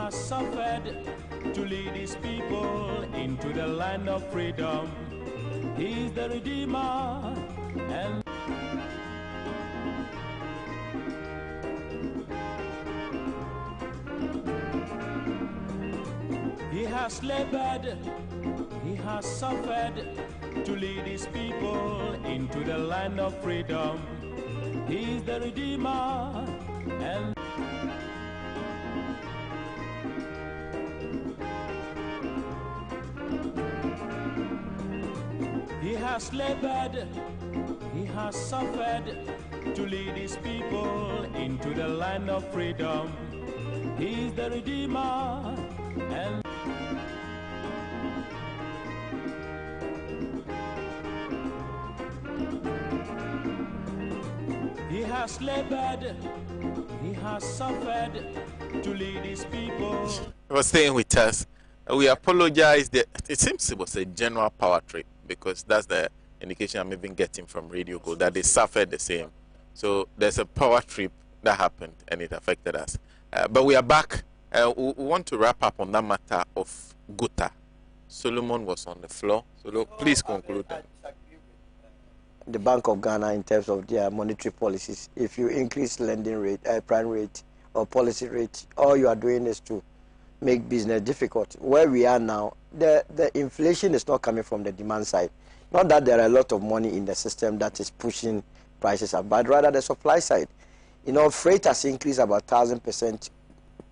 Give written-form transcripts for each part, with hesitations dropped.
has suffered to lead his people into the land of freedom. He is the Redeemer and he has labored, he has suffered to lead his people into the land of freedom. He is the Redeemer and he has labored, he has suffered to lead his people into the land of freedom. He is the Redeemer and he has labored, he has suffered to lead his people. For staying with us, we apologize that it seems it was a general power trip, because that's the indication I'm even getting from Radio Go, that they suffered the same. So there's a power trip that happened and it affected us. But we are back. We want to wrap up on that matter of GUTA. Solomon was on the floor. So please conclude that. The Bank of Ghana in terms of their monetary policies. If you increase lending rate, prime rate or policy rate, all you are doing is to make business difficult. Where we are now, the inflation is not coming from the demand side. Not that there are a lot of money in the system that is pushing prices up, but rather the supply side. You know, freight has increased about 1,000%.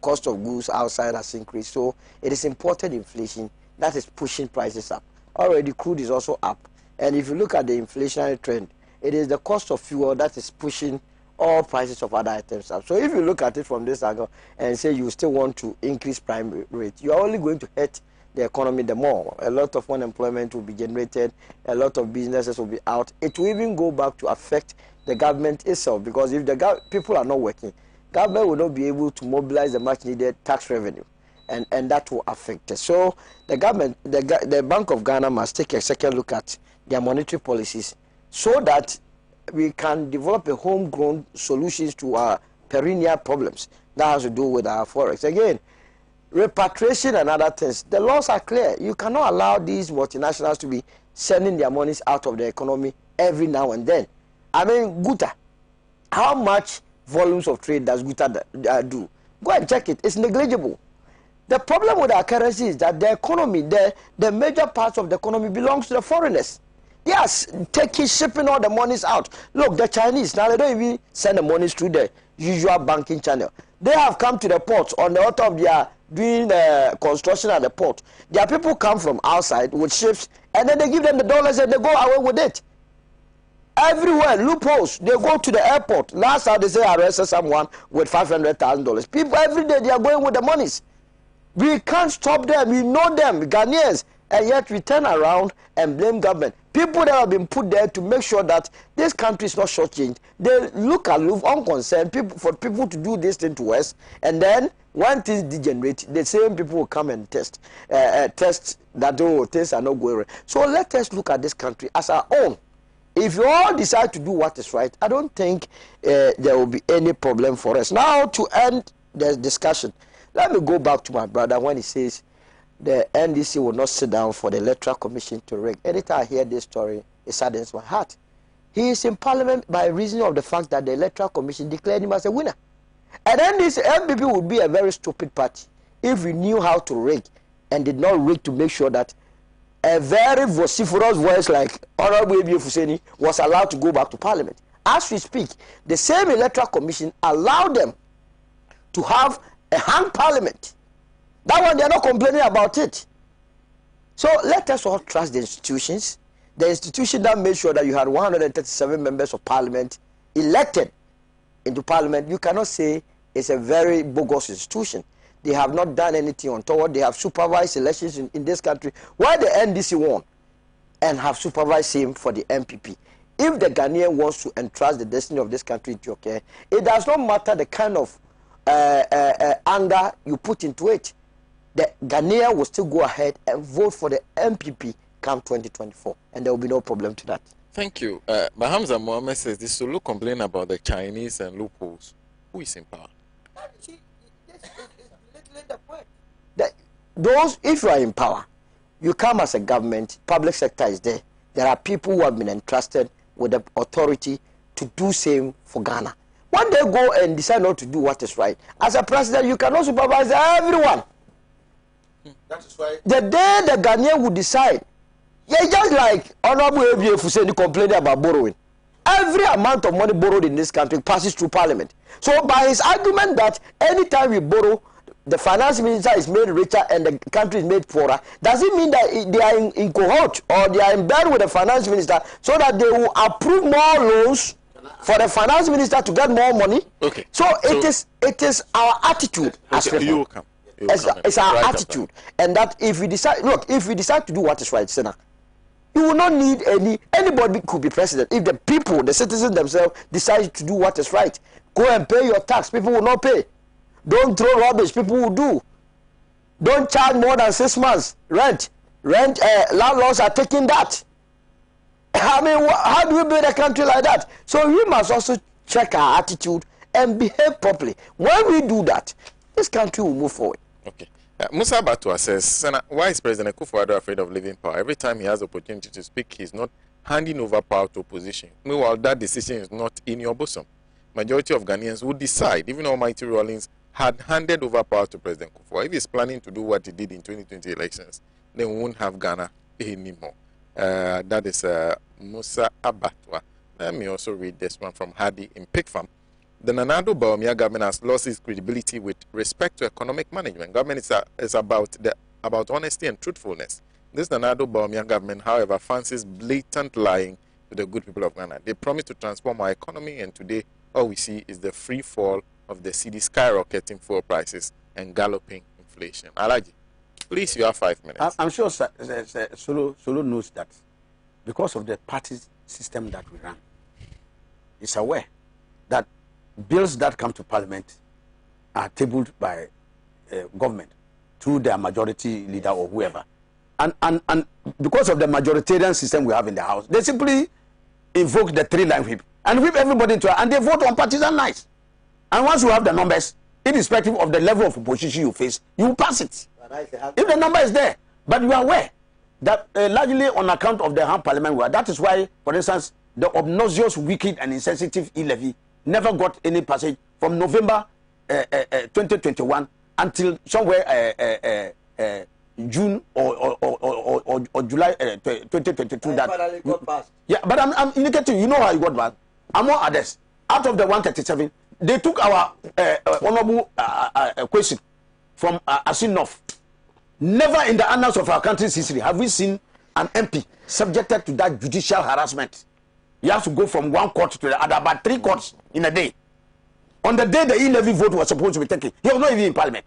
Cost of goods outside has increased. So it is imported inflation that is pushing prices up. Already crude is also up. And if you look at the inflationary trend, it is the cost of fuel that is pushing all prices of other items up. So if you look at it from this angle and say you still want to increase prime rate, you are only going to hurt the economy the more. A lot of unemployment will be generated, a lot of businesses will be out. It will even go back to affect the government itself, because if the people are not working, government will not be able to mobilize the much needed tax revenue, and that will affect it. So the government, the Bank of Ghana must take a second look at their monetary policies so that we can develop a homegrown solutions to our perennial problems that has to do with our forex. Again, repatriation and other things, the laws are clear. You cannot allow these multinationals to be sending their monies out of the economy every now and then. I mean, GUTA, how much volumes of trade does GUTA do? Go and check it. It's negligible. The problem with our currency is that the economy, the major parts of the economy belongs to the foreigners. Yes, shipping all the monies out. Look, the Chinese, now they don't even send the monies through the usual banking channel. They have come to the ports on the author of their doing the construction at the port. Their people come from outside with ships, and then they give them the dollars and they go away with it. Everywhere, loopholes. They go to the airport. Last time they say I arrested someone with $500,000. People every day they are going with the monies. We can't stop them. We know them, Ghanaians, and yet we turn around and blame government. People that have been put there to make sure that this country is not shortchanged. They look aloof, unconcerned, for people to do this thing to us, and then when things degenerate, the same people will come and test that things are not going right. So let us look at this country as our own. If you all decide to do what is right, I don't think there will be any problem for us. Now, to end the discussion, let me go back to my brother when he says the NDC will not sit down for the Electoral Commission to rig. Anytime I hear this story, it saddens my heart. He is in Parliament by reason of the fact that the Electoral Commission declared him as a winner. And then this MPP would be a very stupid party if we knew how to rig and did not rig to make sure that a very vociferous voice like Honorable A.B.A. Fuseini was allowed to go back to Parliament. As we speak, the same Electoral Commission allowed them to have a hung Parliament. That one, they are not complaining about it. So let us all trust the institutions. The institution that made sure that you had 137 members of Parliament elected into Parliament, you cannot say it's a very bogus institution. They have not done anything untoward. They have supervised elections in this country where the NDC won and have supervised him for the MPP. If the Ghanaian wants to entrust the destiny of this country into your care, it does not matter the kind of anger you put into it. The Ghanaian will still go ahead and vote for the MPP come 2024, and there will be no problem to that. Thank you. Hamza Mohammed says this Sulu complain about the Chinese and loopholes. Who is in power? See, this is literally the point. those, if you are in power, you come as a government, public sector is there. There are people who have been entrusted with the authority to do same for Ghana. When they go and decide not to do what is right, as a president, you cannot supervise everyone. That is why the day the Ghanaian will decide, yeah, just like Honorable A.B.A. Fuseini complaining about borrowing. Every amount of money borrowed in this country passes through Parliament. So by his argument that anytime we borrow, the finance minister is made richer and the country is made poorer, does it mean that they are in cohort or they are in bed with the finance minister so that they will approve more loans for the finance minister to get more money? Okay. So it is our attitude. Okay, you will come. It's our attitude. And that if we decide, look, if we decide to do what is right, Sena, you will not need anybody could be president. If the people, the citizens themselves, decide to do what is right, go and pay your tax. People will not pay. Don't throw rubbish. People will do. Don't charge more than 6 months rent. Landlords are taking that. I mean, how do we build a country like that? So we must also check our attitude and behave properly. When we do that, this country will move forward. Okay. Musa Batua says, Sena, why is President Akufo-Addo afraid of leaving power? Every time he has the opportunity to speak, he's not handing over power to opposition. Meanwhile, that decision is not in your bosom. Majority of Ghanaians would decide, even Almighty Rawlings had handed over power to President Akufo. If he's planning to do what he did in 2020 elections, then we won't have Ghana anymore. That is Musa Abatwa. Let me also read this one from Hadi in Pig Farm. The Nana Addo Bawumia government has lost its credibility with respect to economic management. Government is about honesty and truthfulness. This Nana Addo Bawumia government, however, fancies blatant lying to the good people of Ghana. They promised to transform our economy, and today all we see is the free fall of the Cedi, skyrocketing fuel prices and galloping inflation. Alhaji, please, you have 5 minutes. I'm sure Solo knows that because of the party system that we run, he's aware that bills that come to Parliament are tabled by government through their majority leader or whoever. And because of the majoritarian system we have in the House, they simply invoke the 3-line whip and whip everybody into it, and they vote on partisan lines. And once you have the numbers, irrespective of the level of opposition you face, you will pass it. If the number is there, but you are aware that largely on account of the harm parliament were, that is why, for instance, the obnoxious, wicked, and insensitive e-levy never got any passage from November 2021 until somewhere June or July 2022. That finally got passed. Yeah, but I'm indicating, you know how you got passed. Among others, out of the 137, they took our honorable question from Asinov. Never in the annals of our country's history have we seen an MP subjected to that judicial harassment. You have to go from one court to the other, about 3 courts in a day. On the day the e-levy vote was supposed to be taken, he was not even in Parliament.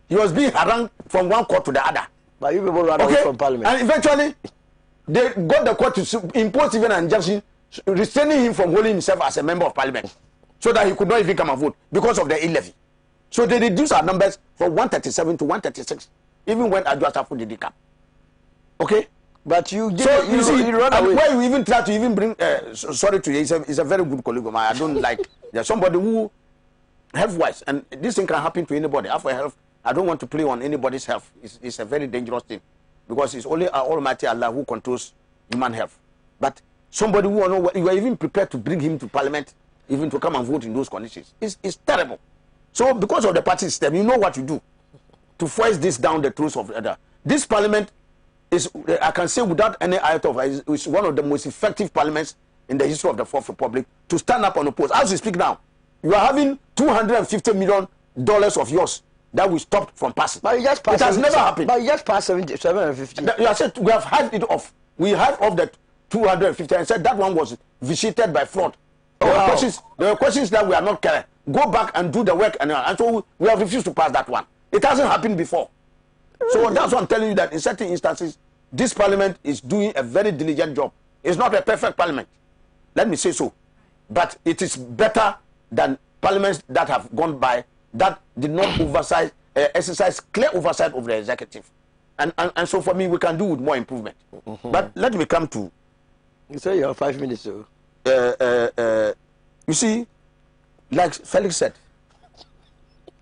He was being harangued from one court to the other. But you people ran away from Parliament. And eventually, they got the court to impose even an injunction restraining him from holding himself as a member of Parliament, so that he could not even come and vote because of the e-levy. So they reduced our numbers from 137 to 136, even when Adjo Asafo did come. Okay? But you run away. Why you even try to even bring sorry to you, he's a very good colleague of mine. I don't like there's somebody who health-wise, and this thing can happen to anybody. After health, I don't want to play on anybody's health. It's a very dangerous thing, because it's only Almighty Allah who controls human health. But somebody who you are even prepared to bring him to Parliament, even to come and vote in those conditions, it's terrible. So because of the party system, you know what you do to force this down the throats of the other. This Parliament is, I can say without any iota of, is one of the most effective parliaments in the history of the Fourth Republic to stand up on the post. As we speak now, you are having $250 million of yours that we stopped from passing. But you just passed. It has never happened. But you just passed 750. You have said we have had it off. We had off the 250 and said that one was vitiated by fraud. There were questions that we are not clear. Go back and do the work, and so we have refused to pass that one. It hasn't happened before. So that's why I'm telling you that in certain instances, this parliament is doing a very diligent job. It's not a perfect parliament, let me say so, but it is better than parliaments that have gone by that did not exercise clear oversight of the executive. And so for me, we can do with more improvement. But let me come to... You say you have 5 minutes, so... you see, like Felix said,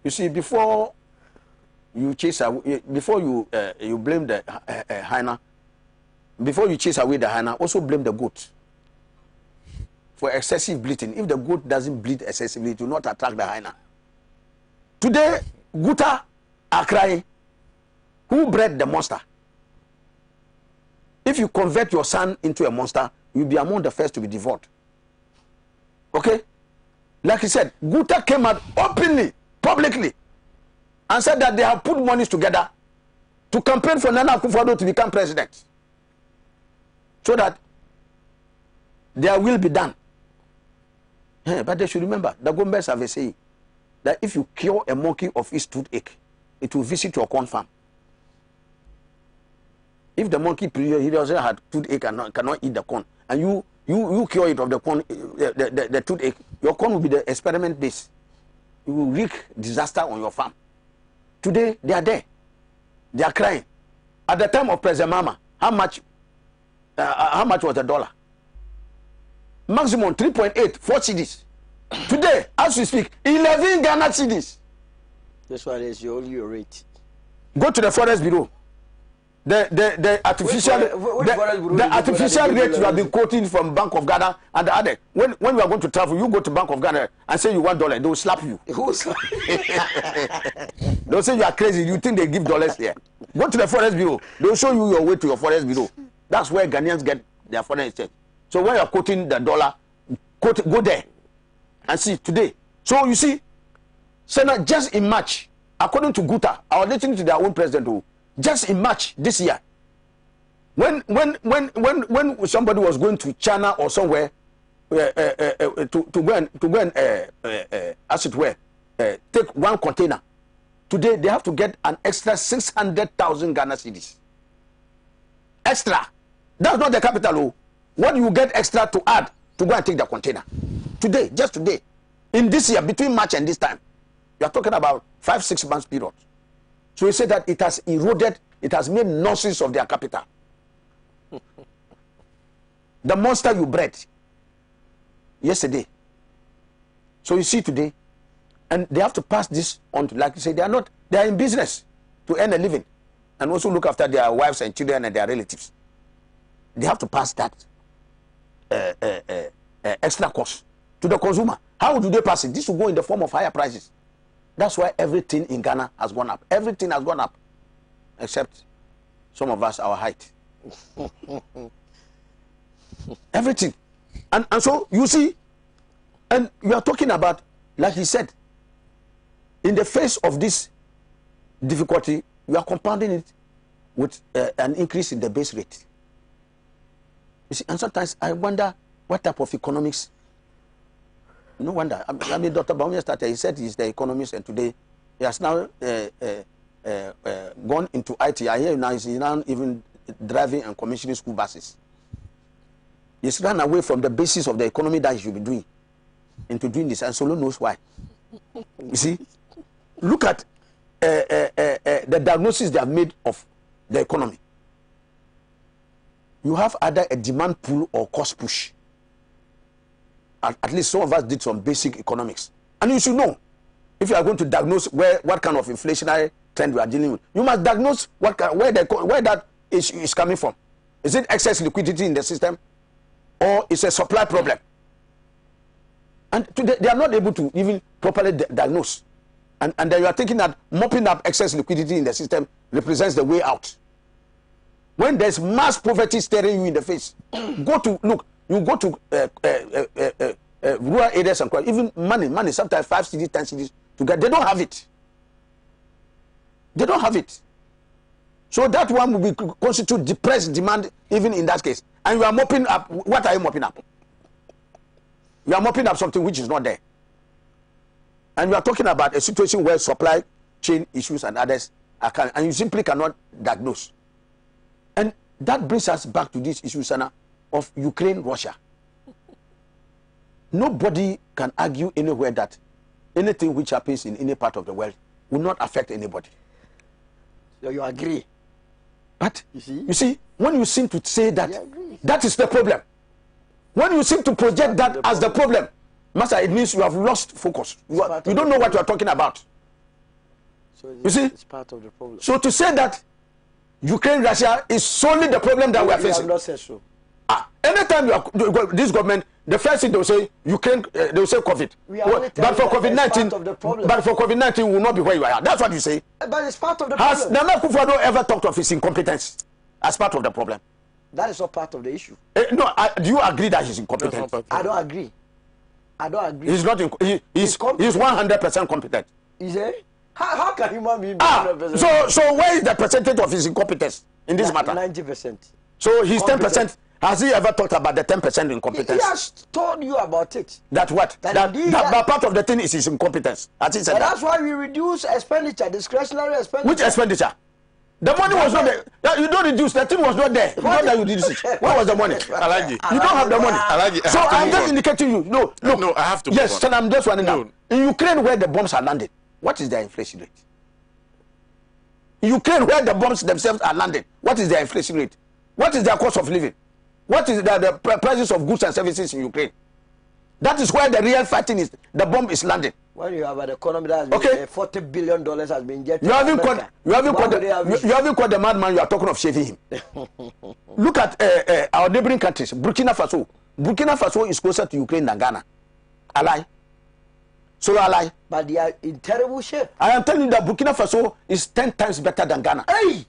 you see, before you chase away, before you blame the hyena, before you chase away the hyena, also blame the goat for excessive bleating. If the goat doesn't bleed excessively, it will not attract the hyena. Today, GUTA are crying. Who bred the monster? If you convert your son into a monster, you'll be among the first to be devoured. Okay? Like he said, GUTA came out openly, publicly, and said that they have put monies together to campaign for Nana Akufo-Addo to become president, so that their will be done. But they should remember, the Gombes have a saying that if you cure a monkey of its toothache, it will visit your corn farm. If the monkey he doesn't have toothache and cannot eat the corn, and you cure it of the corn, the toothache, your corn will be the experiment base. You will wreak disaster on your farm. Today they are there, they are crying. At the time of President Mama, how much was the dollar? Maximum 3.8, 4 cedis. Today, as we speak, 11 Ghana cedis. This one is your rate. Go to the Forest Bureau. The artificial rate you have been quoting from Bank of Ghana and the other. When you are going to travel, you go to Bank of Ghana and say you want $1, they will slap you. They'll say you are crazy. You think they give dollars here? Go to the Forest Bureau. They'll show you your way to your Forest Bureau. That's where Ghanaians get their foreign exchange. So when you are quoting the dollar, go there and see today. So you see, Sena, just in March, according to GUTA, I was listening to their own president who, just in March this year, when somebody was going to China or somewhere to go and as it were, take one container, today they have to get an extra 600,000 Ghana cedis. Extra. That's not the capital. Oh. What you get extra to add to go and take the container? Today, just today, in this year, between March and this time, you are talking about 5-6 months period. So he said that it has eroded, it has made nonsense of their capital. The monster you bred yesterday. So you see today, and they have to pass this on to, like you say, they are in business to earn a living and also look after their wives and children and their relatives. They have to pass that extra cost to the consumer. How do they pass it? This will go in the form of higher prices. That's why everything in Ghana has gone up. Everything has gone up, except some of us, our height. Everything. And so you see, and you are talking about, like he said, in the face of this difficulty, you are compounding it with an increase in the base rate. You see, and sometimes I wonder what type of economics. No wonder. I mean, Dr. Baumia started, he said he's the economist, and today he has now gone into IT. I hear now he's now even driving and commissioning school buses. He's run away from the basis of the economy that he should be doing into doing this, and Solo knows why. You see, look at the diagnosis they have made of the economy. You have either a demand pull or cost push. At least some of us did some basic economics. And you should know, if you are going to diagnose what kind of inflationary trend we are dealing with, you must diagnose where that is coming from. Is it excess liquidity in the system, or is a supply problem? And today, they are not able to even properly diagnose. And then you are thinking that mopping up excess liquidity in the system represents the way out. When there's mass poverty staring you in the face, you go to rural areas and even money, sometimes 5 cities, 10 cities to get. They don't have it. They don't have it. So that one will constitute depressed demand even in that case. And you are mopping up. What are you mopping up? You are mopping up something which is not there. And you are talking about a situation where supply chain issues and others are coming, and you simply cannot diagnose. And that brings us back to this issue, Sena, of Ukraine, Russia. Nobody can argue anywhere that anything which happens in any part of the world will not affect anybody. So you agree? But you see, when you seem to say that, that is the problem. When you seem to project that as the problem, Master, it means you have lost focus. You don't know what you are talking about. So you see, it's part of the problem. So to say that Ukraine, Russia is solely the problem that we are facing. have not said so. Anytime you are this government, the first thing they will say Ukraine, they will say COVID. But for COVID-19, will not be where you are. That's what you say. But it's part of the Has problem. Nana Akufo-Addo ever talked of his incompetence as part of the problem? That is not part of the issue. No, do you agree that he's incompetent? I don't agree. I don't agree. He's not. He's 100% competent. Is it? How can human being be 100%? So where is the percentage of his incompetence in this matter? 90%. So he's 10%. Has he ever talked about the 10% incompetence? He has told you about it. That what? That part of the thing is his incompetence. Has he said that? That's why we reduce expenditure, discretionary expenditure. Which expenditure? The money was not there. You don't reduce. The thing was not there. Not that you reduce it. Where was the money? Alhaji. You don't have the money. Alhaji, so I'm just indicating you. No, look. No, I have to. Yes, so I'm just running out. In Ukraine, where the bombs are landed, what is their inflation rate? In Ukraine, where the bombs themselves are landed, what is their inflation rate? What is their cost of living? What is the prices of goods and services in Ukraine? That is where the real fighting is. The bomb is landing. When you have an economy that has been, $40 billion has been injected. You haven't caught the madman. You are talking of shaving him. Look at our neighboring countries. Burkina Faso. Burkina Faso is closer to Ukraine than Ghana. Ally. So ally. But they are in terrible shape. I am telling you that Burkina Faso is 10 times better than Ghana. Hey!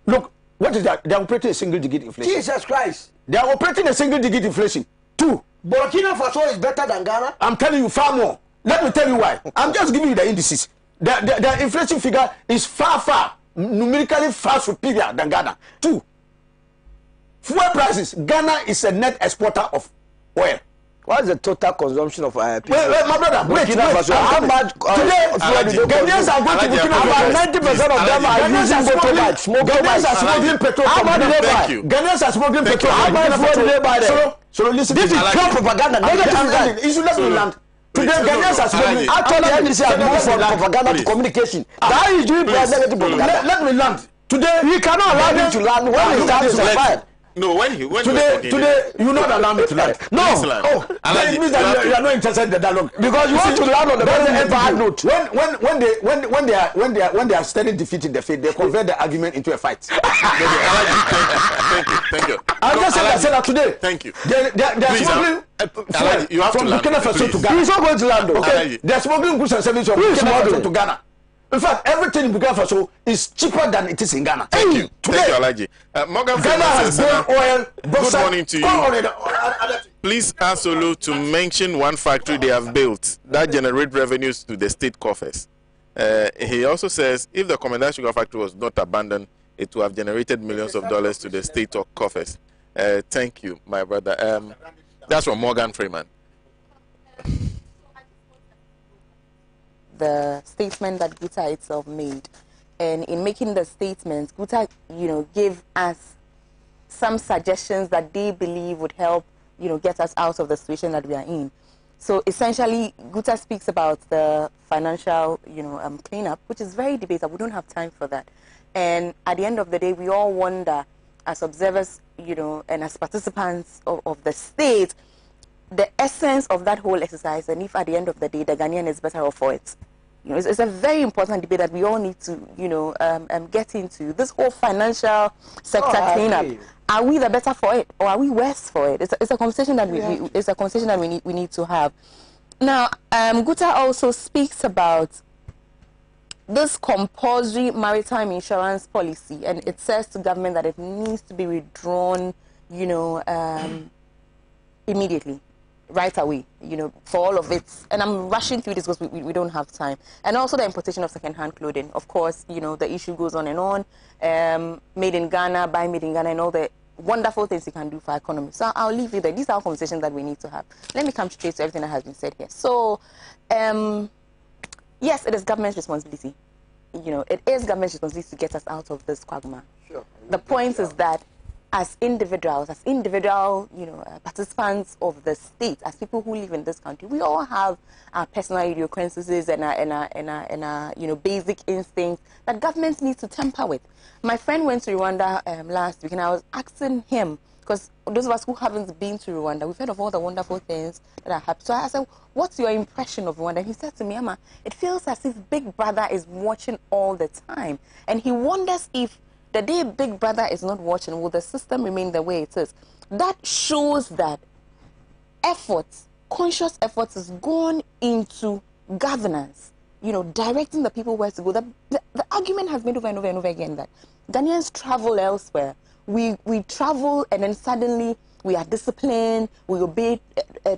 Look, what is that? They are operating a single-digit inflation. Jesus Christ! They are operating a single-digit inflation. 2. Burkina Faso is better than Ghana? I'm telling you far more. Let me tell you why. I'm just giving you the indices. The inflation figure is far, numerically far superior than Ghana. 2. Fuel prices. Ghana is a net exporter of oil. What is the total consumption of wait, my brother, wait. How much today, Ghanaians are going to Burkina Faso. About 90% of them are using Ghanaians are smuggling petrol. How much do they buy? Ghanaians are smuggling petrol. How much fuel do they buy there? So listen. This is pure propaganda. You should let me land. Today, Ghanaians are smuggling. Actually, NDC has moved from propaganda to communication. That is doing negative propaganda. Let me land. Today, we cannot allow him to land when he starts to survive. No, when today you not allow me to land. No, that means that you are not interested in the dialogue because you want to land on the very bad note. When they are steady defeating the faith, they convert the argument into a fight. Thank you. I'm just saying that today. Thank you. They are smuggling. You have to land. To Ghana. He's not going to land. Okay, they are smuggling goods and services from Burkina Faso to Ghana. In fact, everything in Burkina Faso is cheaper than it is in Ghana. Thank you. Thank you, Alhaji. Morgan Ghana has gold oil. Good morning to you. Please ask Olu to mention one factory they have built that generate revenues to the state coffers. He also says if the Commandant Sugar Factory was not abandoned, it would have generated millions of dollars to the state coffers. Thank you, my brother. That's from Morgan Freeman. The statement that GUTA itself made, and in making the statements, GUTA, gave us some suggestions that they believe would help, get us out of the situation that we are in. So essentially, GUTA speaks about the financial, cleanup, which is very debatable. We don't have time for that. And at the end of the day, we all wonder, as observers, and as participants of the state, the essence of that whole exercise, and if at the end of the day, the Ghanaian is better off for it. It's a very important debate that we all need to, get into. This whole financial sector cleanup. Are we the better for it, or are we worse for it? It's a conversation that we need to have. Now, GUTA also speaks about this compulsory maritime insurance policy, and it says to government that it needs to be withdrawn, immediately. Right away, for all of it. And I'm rushing through this because we don't have time. And also the importation of second-hand clothing. Of course, the issue goes on and on. Made in Ghana, buy made in Ghana, and all the wonderful things you can do for our economy. So I'll leave you there. These are conversations that we need to have. Let me come straight to everything that has been said here. So, yes, it is government's responsibility. It is government's responsibility to get us out of this quagmire. Sure. The point is that as individuals, participants of the state, as people who live in this country, we all have our personal idiosyncrasies and our basic instincts that governments need to temper with. My friend went to Rwanda last week, and I was asking him, Because those of us who haven't been to Rwanda, we've heard of all the wonderful things that are happening. So I said, what's your impression of Rwanda? And he said to me, Ama, it feels as if Big Brother is watching all the time. And he wonders if the day Big Brother is not watching, will the system remain the way it is? That shows that conscious efforts has gone into governance, directing the people where to go. The argument has been over and over and over again that Ghanaians travel elsewhere. We travel and then suddenly we are disciplined, we obey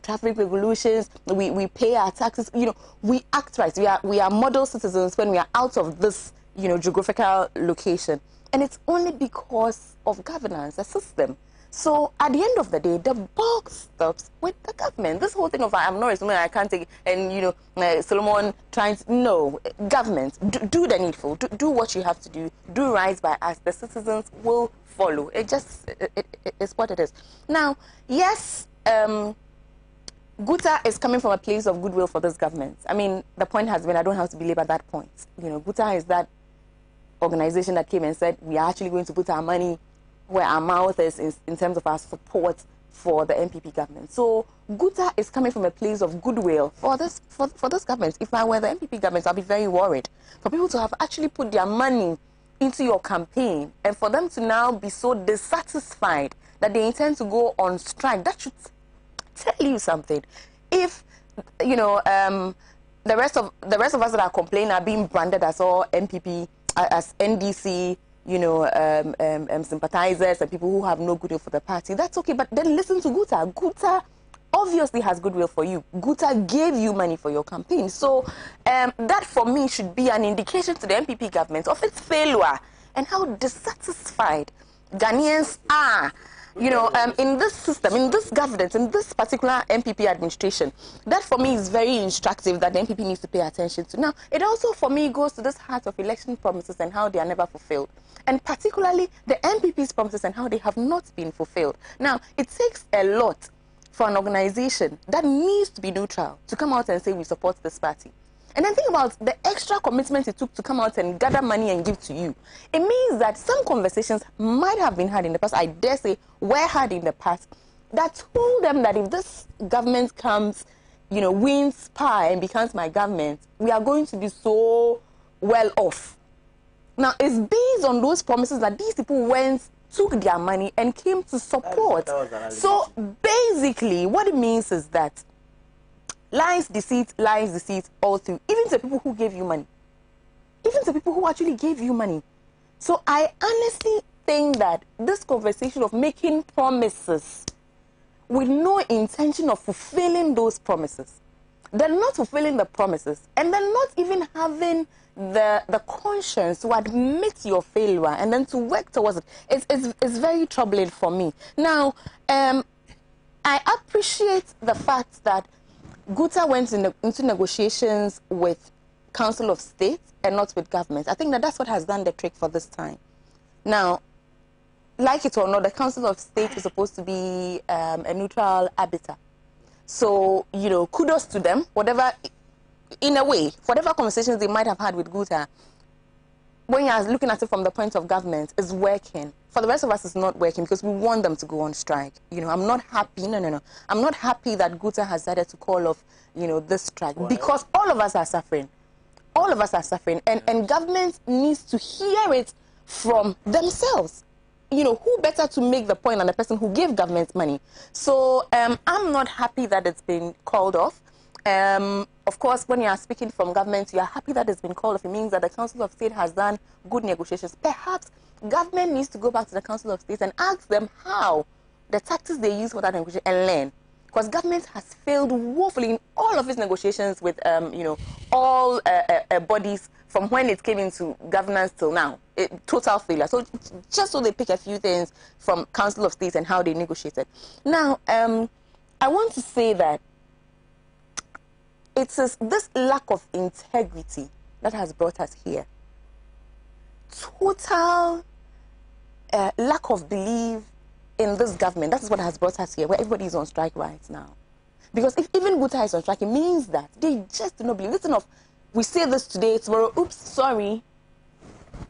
traffic regulations, we pay our taxes, we act right. We are model citizens when we are out of this, geographical location. And it's only because of governance, a system. So at the end of the day, the buck stops with the government. This whole thing of I'm not resuming, I can't take it, and Solomon trying to, no, government, do the needful, do what you have to do right by us. The citizens will follow. It's what it is. Now, yes, GUTA is coming from a place of goodwill for this government. I mean, the point has been, I don't have to belabor that point. GUTA is that organization that came and said, we are actually going to put our money where our mouth is in terms of our support for the MPP government. So GUTA is coming from a place of goodwill for this government. If I were the MPP government, I'd be very worried for people to have actually put their money into your campaign and for them to now be so dissatisfied that they intend to go on strike. That should tell you something. If the rest of us that are complaining are being branded as all MPP, as NDC, sympathizers and people who have no goodwill for the party, that's okay. But then listen to GUTA. GUTA obviously has goodwill for you. GUTA gave you money for your campaign. So that for me should be an indication to the MPP government of its failure and how dissatisfied Ghanaians are, in this system, in this governance, in this particular MPP administration. That for me is very instructive that the MPP needs to pay attention to. Now, it also for me goes to this heart of election promises and how they are never fulfilled. And particularly the MPP's promises and how they have not been fulfilled. Now, it takes a lot for an organization that needs to be neutral to come out and say we support this party. And then think about the extra commitment it took to come out and gather money and give to you. It means that some conversations might have been had in the past, I dare say were had in the past, that told them that if this government comes, wins power and becomes my government, we are going to be so well off. Now, it's based on those promises that these people took their money and came to support. So basically, what it means is that lies, deceit, all through, even to people who gave you money. Even to people who actually gave you money. So I honestly think that this conversation of making promises with no intention of fulfilling those promises, then not fulfilling the promises, and then not even having the conscience to admit your failure and then to work towards it, it's very troubling for me. Now, I appreciate the fact that GUTA went into negotiations with Council of State and not with government. I think that's what has done the trick for this time. Now, like it or not, the Council of State is supposed to be a neutral arbiter. So, kudos to them. Whatever, in a way, whatever conversations they might have had with GUTA, when you're looking at it from the point of government, is working. For the rest of us, it's not working because we want them to go on strike. I'm not happy. No. I'm not happy that GUTA has decided to call off, this strike because all of us are suffering. All of us are suffering. And government needs to hear it from themselves. Who better to make the point than the person who gave government money? So I'm not happy that it's been called off. Of course, when you are speaking from government, you are happy that it's been called off. It means that the Council of State has done good negotiations. Perhaps government needs to go back to the Council of State and ask them how the tactics they use for that negotiation and learn. Because government has failed woefully in all of its negotiations with, all bodies from when it came into governance till now. Total failure. So just so they pick a few things from Council of State and how they negotiated. Now, I want to say that it is this lack of integrity that has brought us here. Total lack of belief in this government. That is what has brought us here, where everybody is on strike right now. Because if even GUTA is on strike, it means that they just do not believe. Listen, we say this today, tomorrow, oops, sorry,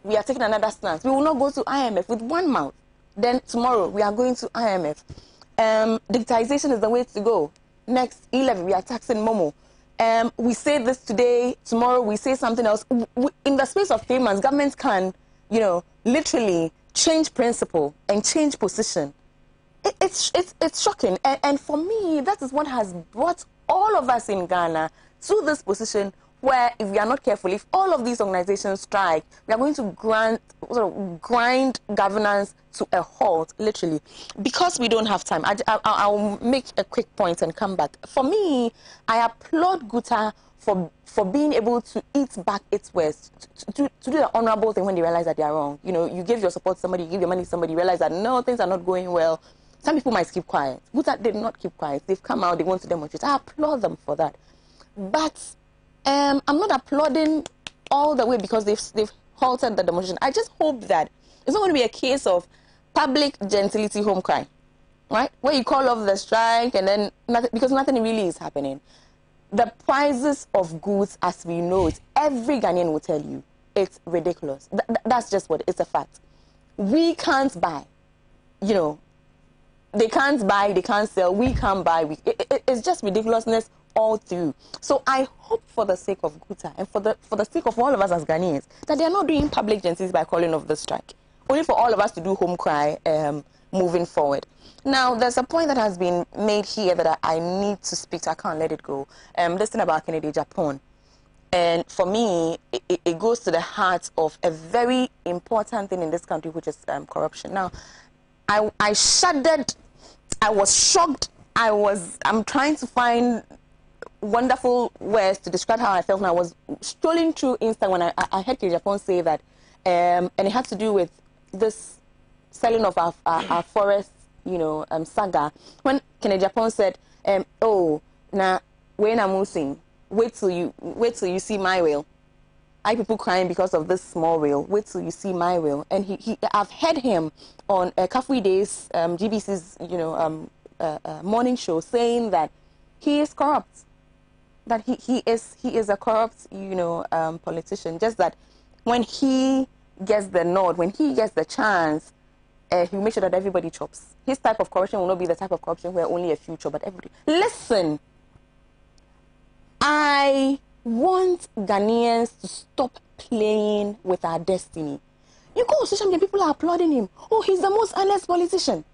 we are taking another stance. We will not go to IMF with one mouth. Then tomorrow we are going to IMF. Digitization is the way to go. Next 11 we are taxing Momo. We say this today, tomorrow we say something else. In the space of 3 months, governments can, you know, literally change principle and change position. It's shocking. And for me, that is what has brought all of us in Ghana to this position where, if we are not careful, if all of these organizations strike, we are going to grind governance to a halt, literally. Because we don't have time, I'll make a quick point and come back. For me, I applaud GUTA for being able to eat back its words, to do the honorable thing when they realize that they are wrong. You know, you give your support to somebody, you give your money to somebody, you realize that, no, things are not going well. Some people might keep quiet. GUTA did not keep quiet. They've come out, they want to demonstrate. I applaud them for that. But I'm not applauding all the way because they've halted the demonstration. I just hope that it's not going to be a case of public gentility home cry, right? Where you call off the strike and then nothing, because nothing really is happening. The prices of goods, as we know it, every Ghanaian will tell you, it's ridiculous. That's just what it's a fact. We can't buy, you know. They can't buy, they can't sell, we can't buy. It's just ridiculousness all through. So I hope, for the sake of GUTA and for the sake of all of us as Ghanaians, that they are not doing public gentility by calling off the strike. Only for all of us to do home cry moving forward. Now, there's a point that has been made here that I need to speak to. I can't let it go. This thing about Kennedy Japan. And for me, it goes to the heart of a very important thing in this country, which is corruption. Now, I shuddered. I was shocked. I'm trying to find wonderful words to describe how I felt when I was strolling through Insta when I heard Kennedy Japan say that, and it had to do with this selling of our forests, you know, saga. When Kennedy Japan said, "Oh, now when I'm moving, wait till you see my will." I people crying because of this small whale. Wait till you see my whale. And I've heard him on Kafui Days, GBC's, you know, morning show, saying that he is corrupt. That he is a corrupt, you know, politician. Just that when he gets the nod, when he gets the chance, he'll make sure that everybody chops. His type of corruption will not be the type of corruption where only a few chop, but everybody. Listen, I want Ghanaians to stop playing with our destiny. You go on social media, people are applauding him. Oh, he's the most honest politician.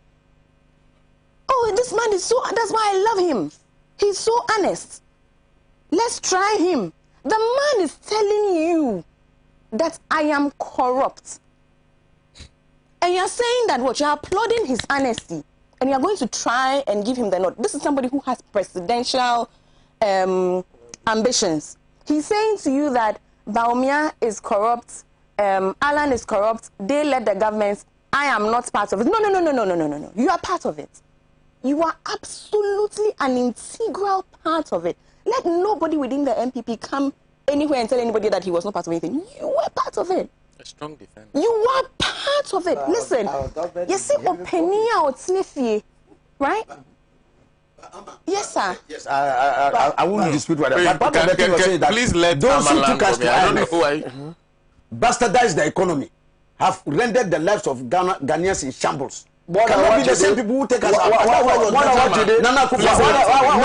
Oh, this man is so, that's why I love him. He's so honest. Let's try him. The man is telling you that I am corrupt. And you're saying that what? You're applauding his honesty. And you're going to try and give him the nod. This is somebody who has presidential ambitions. He's saying to you that Baumia is corrupt, Alan is corrupt, they led the government, I am not part of it. No. You are part of it. You are absolutely an integral part of it. Let nobody within the MPP come anywhere and tell anybody that he was not part of anything. You were part of it. A strong defense. You are part of it. Listen, you see, Openia or Sniffy, right? Yes, sir. Yes, I won't dispute what that. Please let those who took us to I don't know who I bastardized the economy have rendered the lives of Ghanaians in shambles. Cannot be the same people who take us out. What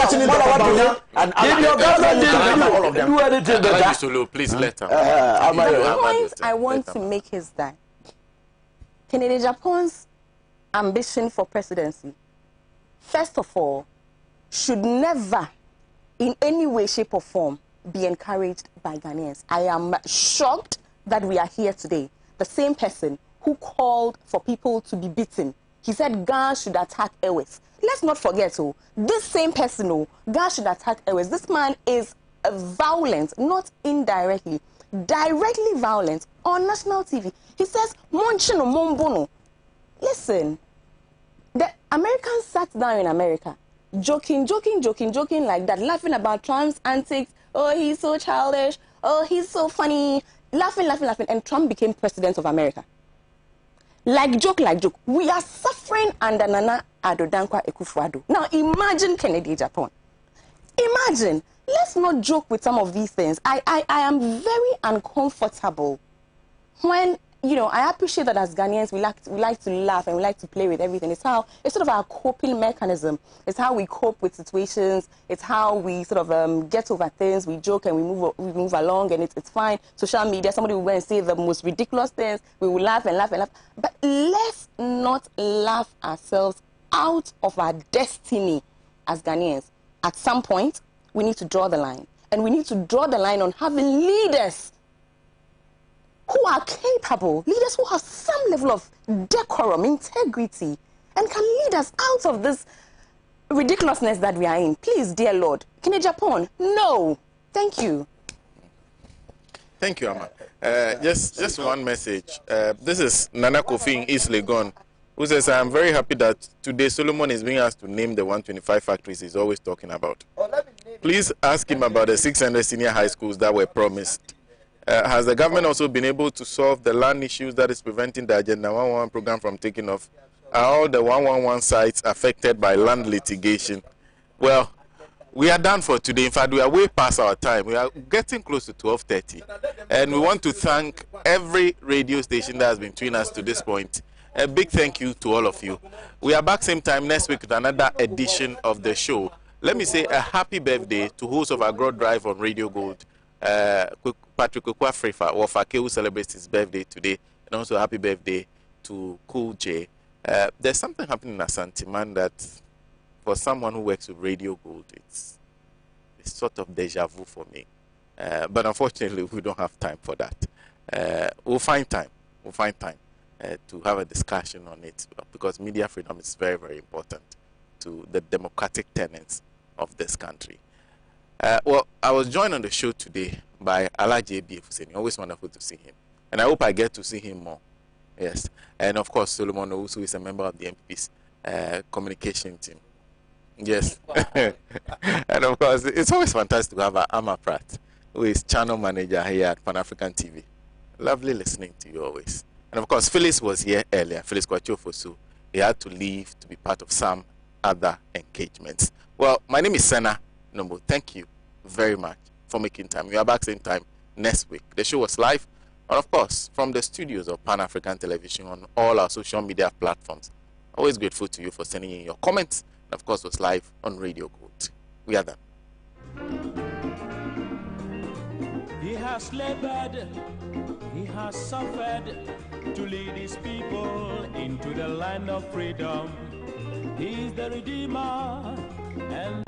do anything? Please let him. The point I want to make is that Kennedy Japan's ambition for presidency, first of all, should never, in any way, shape, or form, be encouraged by Ghanaians. I am shocked that we are here today. The same person who called for people to be beaten. He said Ghana should attack Airways. Let's not forget, this same person, Ghana should attack Airways. This man is violent, not indirectly, directly violent on national TV. He says, Monchino Mombono. Listen, the Americans sat down in America, joking like that, laughing about Trump's antics. Oh, he's so childish. Oh, he's so funny. Laughing. And Trump became president of America. Like joke. We are suffering under Nana Addo Dankwa Akufo-Addo. Now imagine Kennedy Japan. Imagine. Let's not joke with some of these things. I am very uncomfortable when you know, I appreciate that as Ghanaians, we like to laugh and we like to play with everything. It's sort of our coping mechanism. It's how we cope with situations. It's how we sort of get over things. We joke and we move along, and it's fine. Social media, somebody will go and say the most ridiculous things. We will laugh and laugh and laugh. But let's not laugh ourselves out of our destiny as Ghanaians. At some point, we need to draw the line. And we need to draw the line on having leaders who are capable, leaders who have some level of decorum, integrity, and can lead us out of this ridiculousness that we are in. Please, dear Lord, Kine Japan, no. Thank you. Thank you, Ama. Just one message. This is Nana Kofi in East Legon, who says, I'm very happy that today Solomon is being asked to name the 125 factories he's always talking about. Please ask him about the 600 senior high schools that were promised. Has the government also been able to solve the land issues that is preventing the Agenda 111 program from taking off? Are all the 111 sites affected by land litigation? Well, we are done for today. In fact, we are way past our time. We are getting close to 12:30. And we want to thank every radio station that has been tuning us to this point. A big thank you to all of you. We are back same time next week with another edition of the show. Let me say a happy birthday to host of our Growth Drive on Radio Gold, Patrick Okwafrifa, Wafake, who celebrates his birthday today, and also happy birthday to Cool J. There's something happening in Asantiman that, for someone who works with Radio Gold, it's sort of deja vu for me. But unfortunately, we don't have time for that. We'll find time. To have a discussion on it, because media freedom is very, very important to the democratic tenets of this country. Well, I was joined on the show today by Alhaji A.B.A. Fuseini. Always wonderful to see him. And I hope I get to see him more. Yes. And of course, Solomon Owusu is a member of the MP's communication team. Yes. And of course, it's always fantastic to have Maame Ama Pratt, who is channel manager here at Pan African TV. Lovely listening to you always. And of course, Phyllis was here earlier. Phyllis Kwachofosu. He had to leave to be part of some other engagements. Well, my name is Sena. Nombo, thank you very much for making time. We are back same time next week. The show was live, and of course, from the studios of Pan African Television on all our social media platforms. Always grateful to you for sending in your comments. And of course, it was live on Radio Gold. We are done. He has labored, he has suffered to lead his people into the land of freedom. He is the Redeemer and